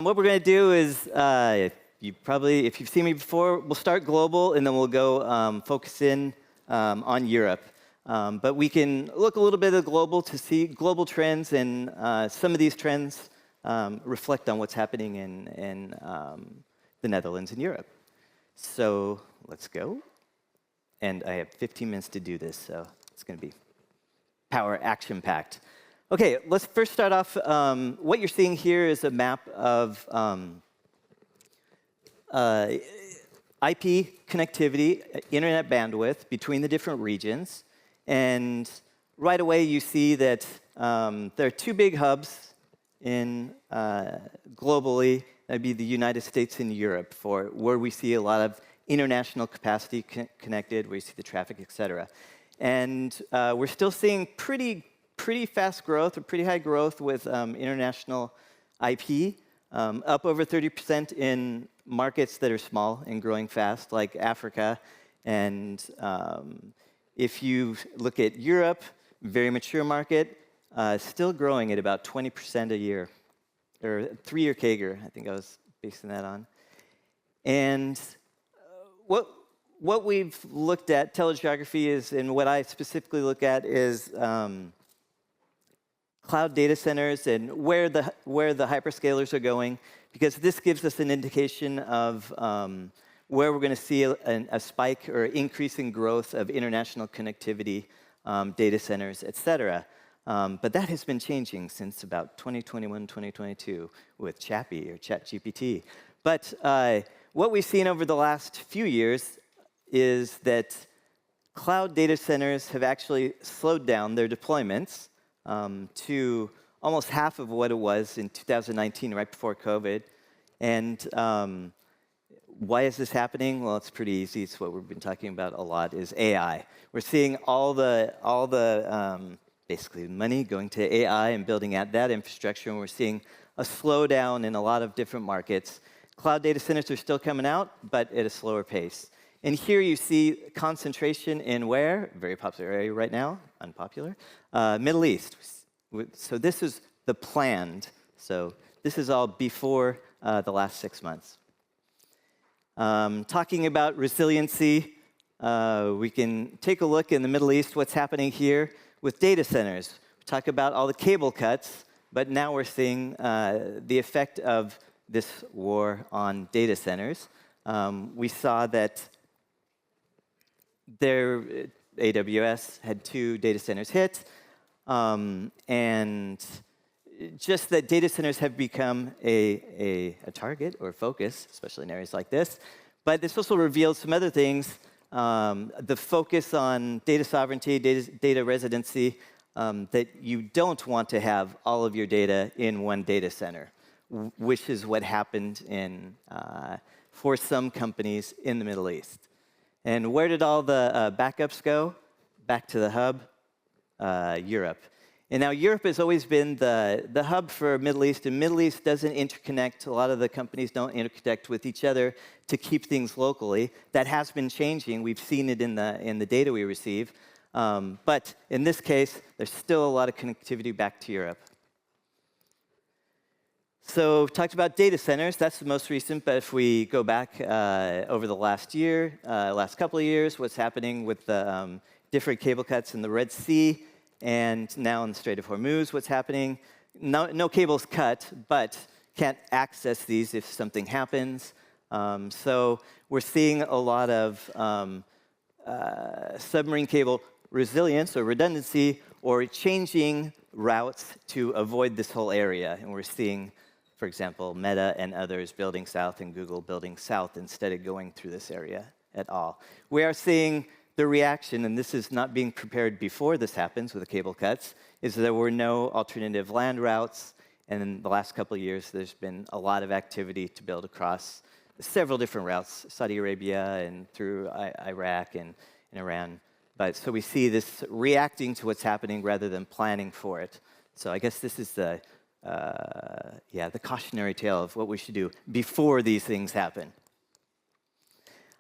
What we're going to do is, if you've seen me before, we'll start global, and then we'll go focus in on Europe. But we can look a little bit at global to see global trends, and some of these trends reflect on what's happening in the Netherlands and Europe. So let's go. And I have 15 minutes to do this, so it's going to be power action-packed. Okay, let's first start off. What you're seeing here is a map of IP connectivity, internet bandwidth between the different regions. And right away, you see that there are two big hubs globally. That'd be the United States and Europe, for where we see a lot of international capacity connected, where you see the traffic, et cetera. And we're still seeing pretty fast growth, or pretty high growth with international IP, up over 30% in markets that are small and growing fast, like Africa. And if you look at Europe, very mature market, still growing at about 20% a year, or 3-year CAGR, I think I was basing that on. And what we've looked at, TeleGeography is, and what I specifically look at is cloud data centers and where the hyperscalers are going, because this gives us an indication of where we're going to see a spike or increasing growth of international connectivity, data centers, et cetera. But that has been changing since about 2021, 2022 with Chappy or ChatGPT. But what we've seen over the last few years is that cloud data centers have actually slowed down their deployments to almost half of what it was in 2019, right before COVID. And why is this happening? Well, it's pretty easy. It's what we've been talking about a lot, is AI. We're seeing all the basically money going to AI and building out that infrastructure, and we're seeing a slowdown in a lot of different markets. Cloud data centers are still coming out, but at a slower pace. And here you see concentration in where? Very popular area right now, unpopular. Middle East. So this is the planned. So this is all before the last 6 months. Talking about resiliency, we can take a look in the Middle East, what's happening here with data centers. We talk about all the cable cuts, but now we're seeing the effect of this war on data centers. We saw that AWS had 2 data centers hit, and just that data centers have become a target or focus, especially in areas like this. But this also revealed some other things. The focus on data sovereignty, data residency, that you don't want to have all of your data in one data center, which is what happened for some companies in the Middle East. And where did all the backups go? Back to the hub, Europe. And now Europe has always been the hub for Middle East, and Middle East doesn't interconnect. A lot of the companies don't interconnect with each other to keep things locally. That has been changing. We've seen it in the data we receive. But in this case, there's still a lot of connectivity back to Europe. So talked about data centers. That's the most recent. But if we go back over the last couple of years, what's happening with the different cable cuts in the Red Sea, and now in the Strait of Hormuz, what's happening? No cables cut, but can't access these if something happens. So we're seeing a lot of submarine cable resilience or redundancy, or changing routes to avoid this whole area. And we're seeing, for example, Meta and others building south, and Google building south instead of going through this area at all. We are seeing the reaction, and this is not being prepared before this happens with the cable cuts, is there were no alternative land routes. And in the last couple of years, there's been a lot of activity to build across several different routes, Saudi Arabia and through Iraq and Iran. But so we see this reacting to what's happening rather than planning for it. So I guess this is the cautionary tale of what we should do before these things happen.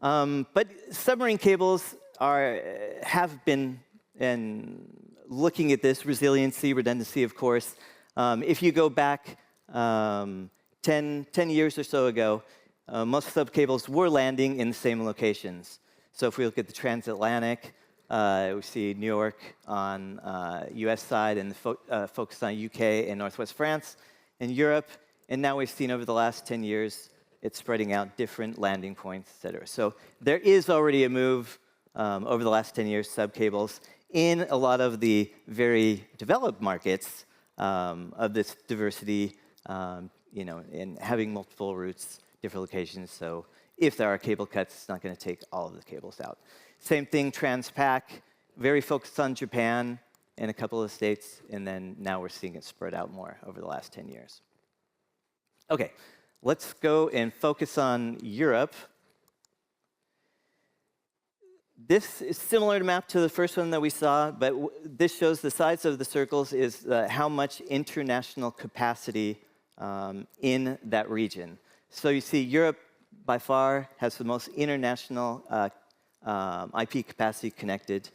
But submarine cables have been, and looking at this resiliency, redundancy, of course. If you go back 10 years or so ago, most subcables were landing in the same locations. So if we look at the transatlantic, we see New York on US side and focus on UK and Northwest France and Europe. And now we've seen over the last 10 years, it's spreading out different landing points, et cetera. So there is already a move over the last 10 years, subcables, in a lot of the very developed markets of this diversity, in having multiple routes, different locations. So if there are cable cuts, it's not going to take all of the cables out. Same thing, Transpac, very focused on Japan and a couple of states, and then now we're seeing it spread out more over the last 10 years. Okay, let's go and focus on Europe. This is similar to map to the first one that we saw, but this shows the size of the circles is how much international capacity in that region. So you see Europe by far has the most international IP capacity connected,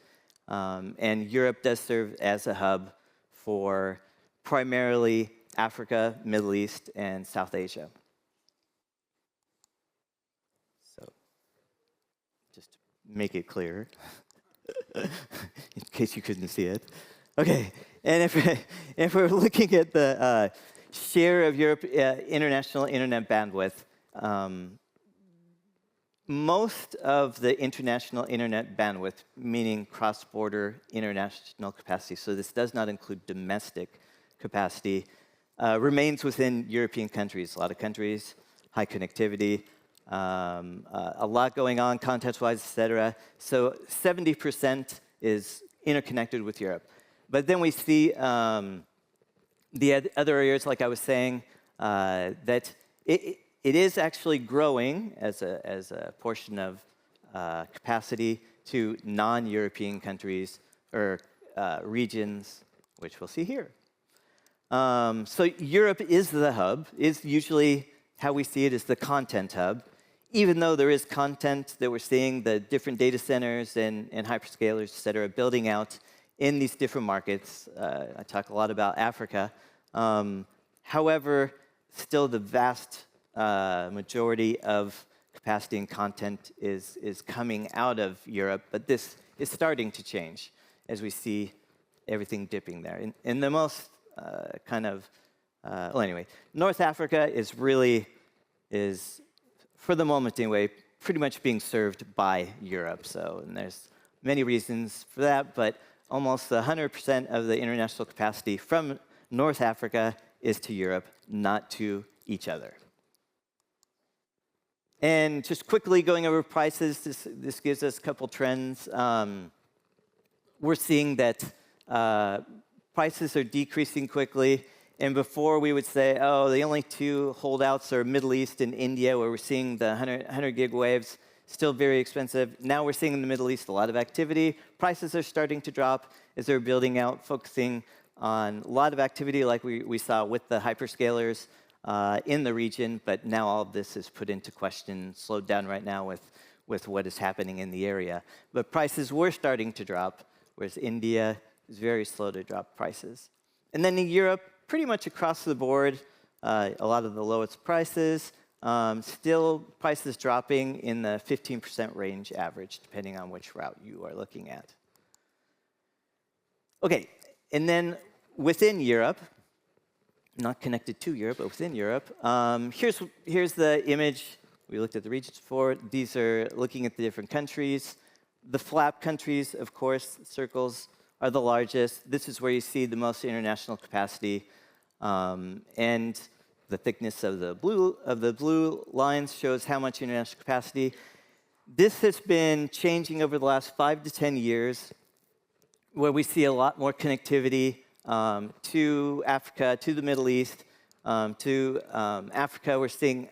and Europe does serve as a hub for primarily Africa, Middle East, and South Asia. So just to make it clear, in case you couldn't see it. Okay, and if we're looking at the share of Europe international internet bandwidth, most of the international internet bandwidth, meaning cross-border international capacity, so this does not include domestic capacity, remains within European countries. A lot of countries, high connectivity, a lot going on content-wise, et cetera. So 70% is interconnected with Europe. But then we see the other areas, like I was saying, that it is actually growing as a portion of capacity to non-European countries or regions, which we'll see here. So Europe is the hub, is usually how we see it as the content hub, even though there is content that we're seeing, the different data centers and hyperscalers, et cetera, building out in these different markets. I talk a lot about Africa. However, still the vast majority of capacity and content is coming out of Europe, but this is starting to change as we see everything dipping there. In the most well, anyway, North Africa is for the moment anyway, pretty much being served by Europe. So, and there's many reasons for that, but almost 100% of the international capacity from North Africa is to Europe, not to each other. And just quickly going over prices, this gives us a couple trends. We're seeing that prices are decreasing quickly. And before we would say, oh, the only two holdouts are Middle East and India, where we're seeing the 100 gig waves, still very expensive. Now we're seeing in the Middle East a lot of activity. Prices are starting to drop as they're building out, focusing on a lot of activity like we saw with the hyperscalers in the region. But now all of this is put into question, slowed down right now with what is happening in the area. But prices were starting to drop, whereas India is very slow to drop prices. And then in Europe, pretty much across the board, a lot of the lowest prices, still prices dropping in the 15% range average, depending on which route you are looking at. Okay, and then within Europe, not connected to Europe, but within Europe, here's the image. We looked at the regions before. These are looking at the different countries. The flap countries, of course, circles, are the largest. This is where you see the most international capacity. And the thickness of the blue lines shows how much international capacity. This has been changing over the last 5 to 10 years, where we see a lot more connectivity to Africa, to the Middle East, to Africa. We're seeing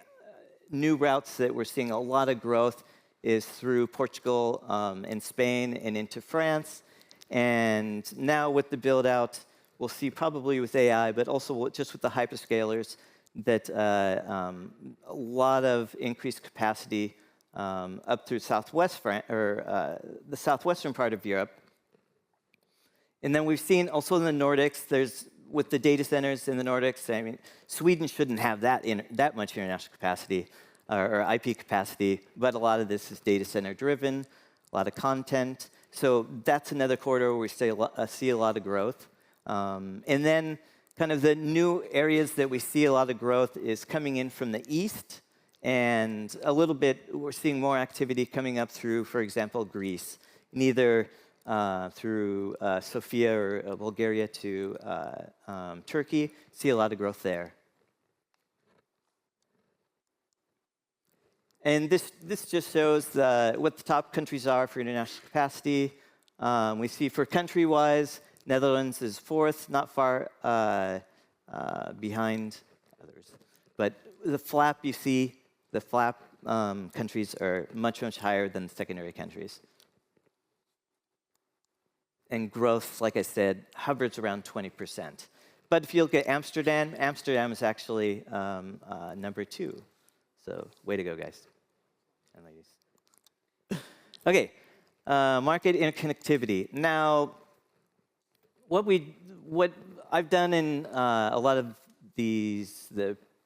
new routes that we're seeing a lot of growth is through Portugal and Spain and into France. And now with the build-out, we'll see probably with AI, but also just with the hyperscalers, that a lot of increased capacity up through the southwestern part of Europe. And then we've seen also in the Nordics, with the data centers in the Nordics, I mean, Sweden shouldn't have that much international capacity or IP capacity, but a lot of this is data center driven, a lot of content. So that's another corridor where we see a lot of growth. And then kind of the new areas that we see a lot of growth is coming in from the east, and a little bit, we're seeing more activity coming up through, for example, Greece, neither through Sofia or Bulgaria to Turkey, see a lot of growth there. And this just shows what the top countries are for international capacity. We see for country-wise, Netherlands is fourth, not far behind others. But the flap, you see, the flap countries are much, much higher than the secondary countries. And growth, like I said, hovers around 20%. But if you look at Amsterdam, Amsterdam is actually number 2. So way to go, guys and ladies. OK, market interconnectivity. Now, what I've done in a lot of the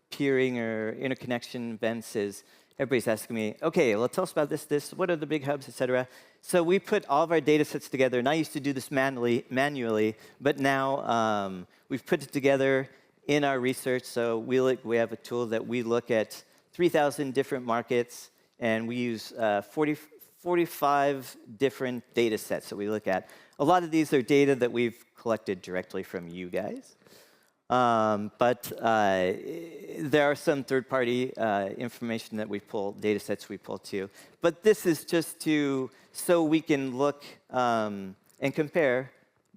peering or interconnection events is everybody's asking me, OK, well, tell us about this, what are the big hubs, et cetera. So we put all of our data sets together, and I used to do this manually, but now we've put it together in our research. So we have a tool that we look at 3,000 different markets, and we use 45 different data sets that we look at. A lot of these are data that we've collected directly from you guys. But there are some third-party information that we pull, data sets we pull too. But this is just so we can look and compare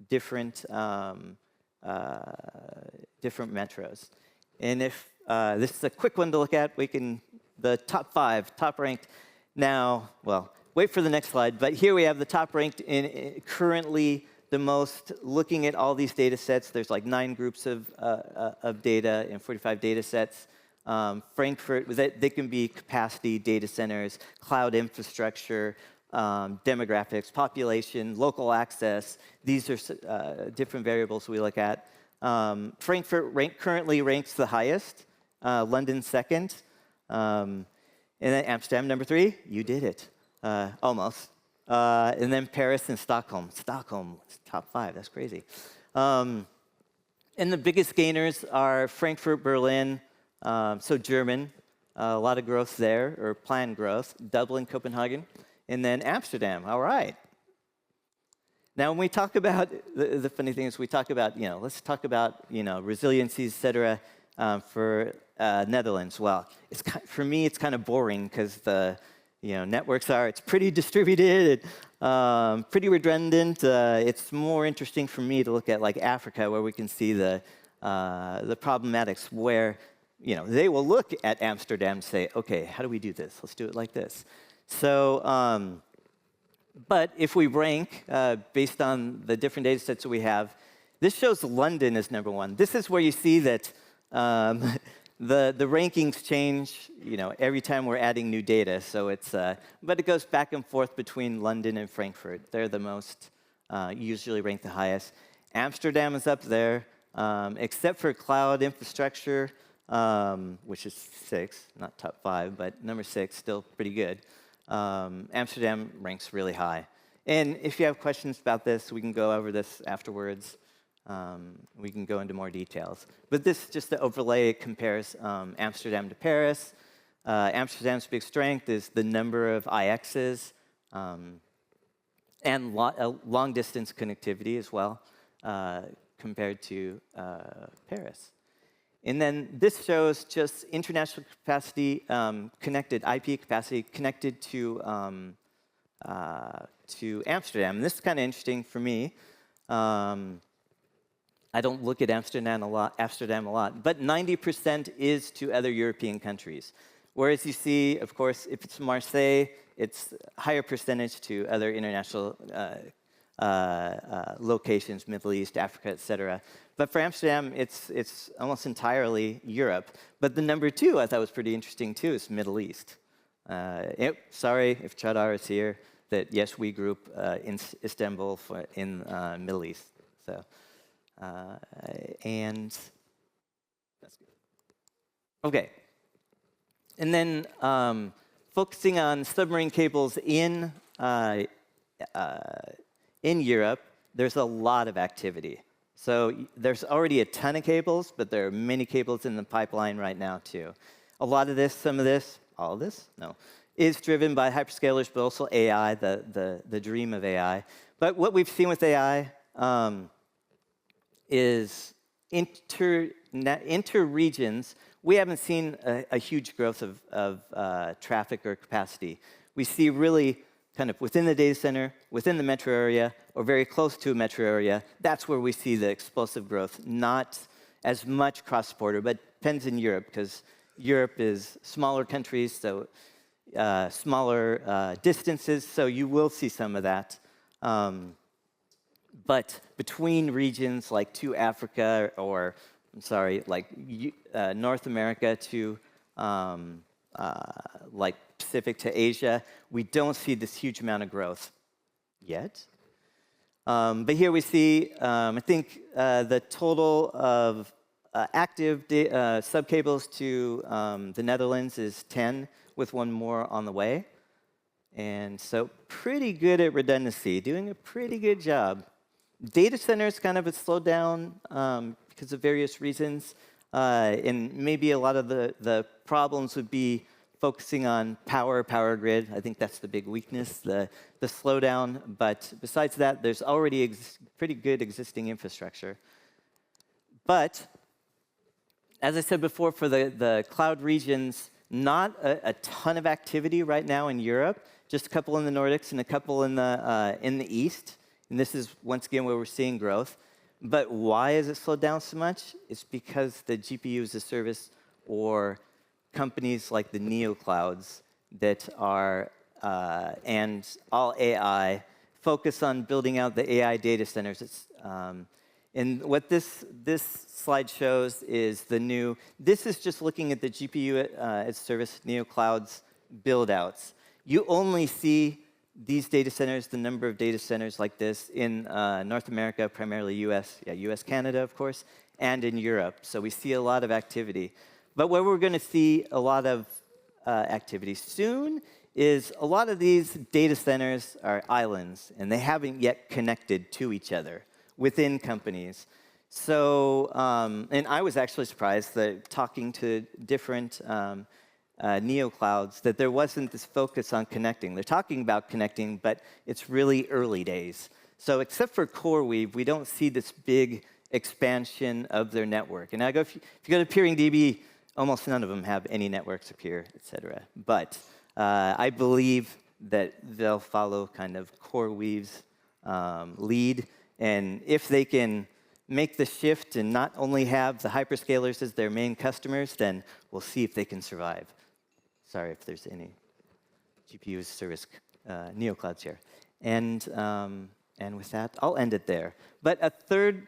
different metros. And if this is a quick one to look at, the top 5, top ranked. Now, well, wait for the next slide. But here we have the top ranked currently the most, looking at all these data sets. There's like 9 groups of data and 45 data sets. Frankfurt, they can be capacity, data centers, cloud infrastructure, demographics, population, local access. These are different variables we look at. Frankfurt currently ranks the highest, London second, and then Amsterdam number 3. You did it, almost. And then Paris and Stockholm. Stockholm, top 5, that's crazy. And the biggest gainers are Frankfurt, Berlin, so German, a lot of growth there, or planned growth, Dublin, Copenhagen, and then Amsterdam, all right. Now, when we talk about, the funny thing is we talk about, let's talk about, resiliency, et cetera, for Netherlands. Well, for me, it's kind of boring because the networks it's pretty distributed, pretty redundant. It's more interesting for me to look at like Africa, where we can see the problematics, where they will look at Amsterdam and say, OK, how do we do this? Let's do it like this. So, but if we rank based on the different data sets that we have, this shows London as number 1. This is where you see that the rankings change, every time we're adding new data. So it's, but it goes back and forth between London and Frankfurt. They're the most, usually ranked the highest. Amsterdam is up there, except for cloud infrastructure, which is 6, not top 5, but number 6, still pretty good. Amsterdam ranks really high. And if you have questions about this, we can go over this afterwards. We can go into more details. But this, just the overlay, compares Amsterdam to Paris. Amsterdam's big strength is the number of IXs and long-distance connectivity as well, compared to Paris. And then this shows just international capacity connected, IP capacity connected to Amsterdam. And this is kind of interesting for me. I don't look at Amsterdam a lot, but 90% is to other European countries. Whereas you see, of course, if it's Marseille, it's a higher percentage to other international locations, Middle East, Africa, et cetera. But for Amsterdam, it's almost entirely Europe. But the number 2 I thought was pretty interesting too is Middle East. Sorry if Chadar is here, that yes, we group in Istanbul in Middle East. So and that's good. Okay. And then focusing on submarine cables in Europe, there's a lot of activity. So there's already a ton of cables, but there are many cables in the pipeline right now, too. A lot of this, some of this, all of this, no, is driven by hyperscalers, but also AI, the dream of AI. But what we've seen with AI is inter-regions, we haven't seen a huge growth of traffic or capacity. We see really kind of within the data center, within the metro area, or very close to a metro area. That's where we see the explosive growth, not as much cross-border, but depends in Europe, because Europe is smaller countries, so smaller distances, so you will see some of that. But between regions, like to Africa, or, I'm sorry, like North America to like Pacific to Asia, we don't see this huge amount of growth yet. But here we see, I think, the total of active subcables to the Netherlands is 10, with one more on the way. And so pretty good at redundancy, doing a pretty good job. Data centers kind of slowed down because of various reasons. And maybe a lot of the problems would be focusing on power grid. I think that's the big weakness, the slowdown. But besides that, there's already pretty good existing infrastructure. But as I said before, for the cloud regions, not a ton of activity right now in Europe. Just a couple in the Nordics and a couple in the East. And this is, once again, where we're seeing growth. But why has it slowed down so much? It's because the GPU as a service, or companies like the neoclouds that are, and all AI, focus on building out the AI data centers. And what this slide shows is the new, this is just looking at the GPU as service neoclouds build-outs. You only see these data centers, the number of data centers like this in North America, primarily US, US, Canada, of course, and in Europe. So we see a lot of activity. But where we're going to see a lot of activity soon is a lot of these data centers are islands, and they haven't yet connected to each other within companies. So, and I was actually surprised that talking to different neoclouds, that there wasn't this focus on connecting. They're talking about connecting, but it's really early days. So except for CoreWeave, we don't see this big expansion of their network. And if you go to PeeringDB, almost none of them have any networks up here, et cetera. But I believe that they'll follow kind of CoreWeave's lead. And if they can make the shift and not only have the hyperscalers as their main customers, then we'll see if they can survive. Sorry if there's any GPU as a service neoclouds here. And with that, I'll end it there. But a third,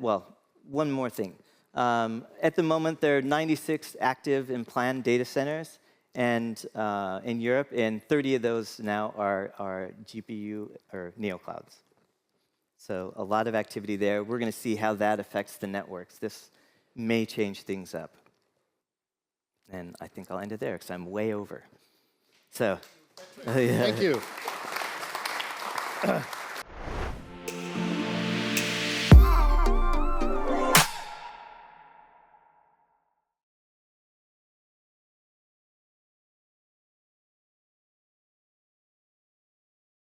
well, one more thing. At the moment, there are 96 active and planned data centers and in Europe, and 30 of those now are GPU or neoclouds. So a lot of activity there. We're going to see how that affects the networks. This may change things up. And I think I'll end it there because I'm way over. So, Thank you.